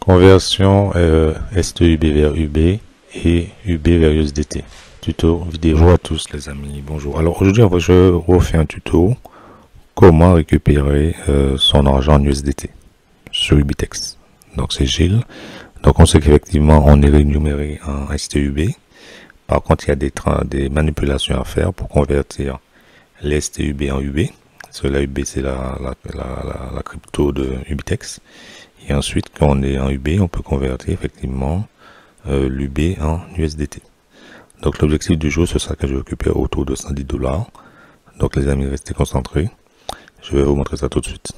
Conversion STUB vers UB et UB vers USDT. Tuto vidéo. Bonjour à tous les amis, bonjour. Alors aujourd'hui je refais un tuto comment récupérer son argent en USDT sur Ubitex. Donc c'est Gilles. Donc on sait qu'effectivement on est rémunéré en STUB. Par contre il y a des manipulations à faire pour convertir les STUB en UB. Parce que la UB c'est la crypto de Ubitex. Et ensuite, quand on est en UB, on peut convertir effectivement l'UB en USDT. Donc l'objectif du jour, ce sera que je récupère autour de 110 $. Donc les amis, restez concentrés. Je vais vous montrer ça tout de suite.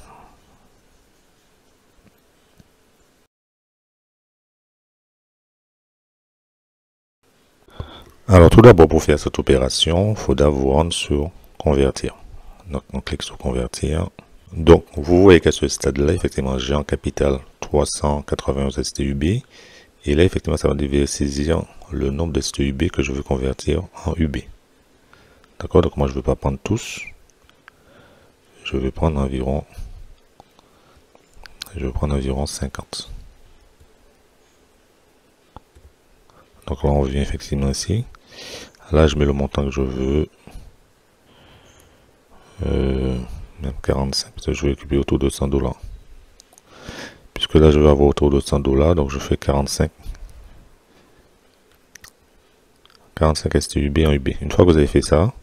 Alors tout d'abord, pour faire cette opération, il faut d'abord sur convertir. Donc on clique sur convertir. Donc, vous voyez qu'à ce stade-là, effectivement, j'ai en capital 391 STUB. Et là, effectivement, ça va devoir saisir le nombre de STUB que je veux convertir en UB. D'accord? Donc, moi, je ne veux pas prendre tous. Je vais prendre environ 50. Donc là, on vient effectivement ici. Là, je mets le montant que je veux. Même 45, parce que je vais récupérer autour de 100 $. Puisque là je vais avoir autour de 100 $, donc je fais 45 STUB en UB. Une fois que vous avez fait ça,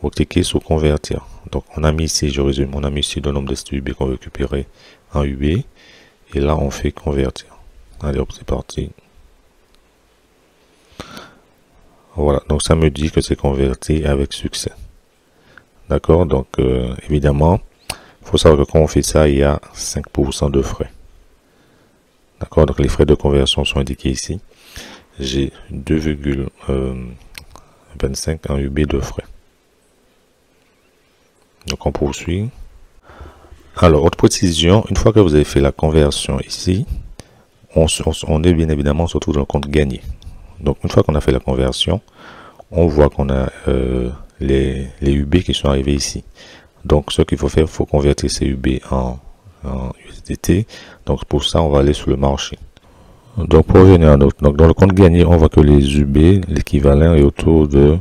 vous cliquez sur convertir. Donc on a mis ici, je résume, on a mis ici le nombre de STUB qu'on veut récupérer en UB. Et là on fait convertir. Allez hop, c'est parti. Voilà, donc ça me dit que c'est converti avec succès. D'accord, donc évidemment, il faut savoir que quand on fait ça, il y a 5% de frais. D'accord, donc les frais de conversion sont indiqués ici. J'ai 2,25 en UB de frais. Donc on poursuit. Alors, autre précision, une fois que vous avez fait la conversion ici, on est bien évidemment surtout dans le compte gagné. Donc une fois qu'on a fait la conversion, on voit qu'on a les UB qui sont arrivés ici. Donc ce qu'il faut faire, il faut convertir ces UB en USDT. Donc pour ça, on va aller sur le marché. Donc pour revenir à notre, donc dans le compte gagné, on voit que les UB, l'équivalent est autour de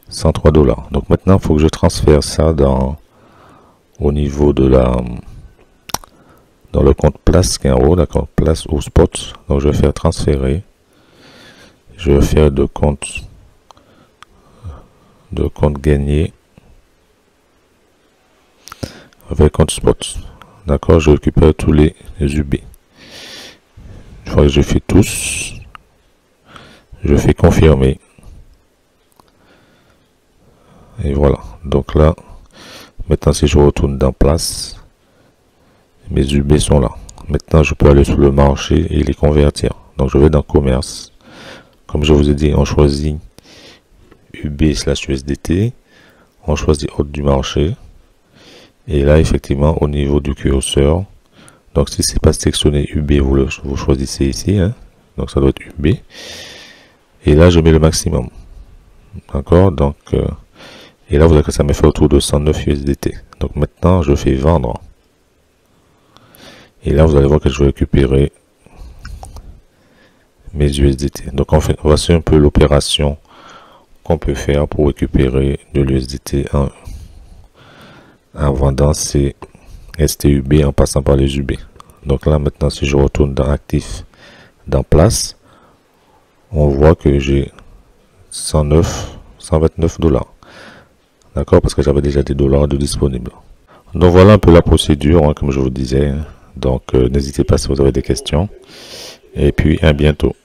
103 $. Donc maintenant, il faut que je transfère ça au niveau de dans le compte place qui est en haut, d'accord, place au spot. Donc je vais faire transférer. Je vais faire de compte gagné avec compte spot. D'accord, je récupère tous les UB. Une fois que je fais tous, je fais confirmer. Et voilà. Donc là, maintenant si je retourne dans place, mes UB sont là. Maintenant je peux aller sur le marché et les convertir. Donc je vais dans commerce. Comme je vous ai dit, on choisit UB/USDT, on choisit hôte du marché, et là effectivement au niveau du curseur, donc si c'est pas sélectionné UB, vous choisissez ici, hein, donc ça doit être UB, et là je mets le maximum, d'accord, donc et là vous voyez que ça me fait autour de 109 USDT. Donc maintenant je fais vendre, et là vous allez voir que je vais récupérer mes USDT. Donc en fait, voici un peu l'opération qu'on peut faire pour récupérer de l'USDT en vendant ces STUB en passant par les UB. Donc là maintenant, si je retourne dans actif, dans place, on voit que j'ai 129 $. D'accord, parce que j'avais déjà des dollars de disponibles. Donc voilà un peu la procédure, hein, comme je vous disais. Donc n'hésitez pas si vous avez des questions. Et puis à bientôt.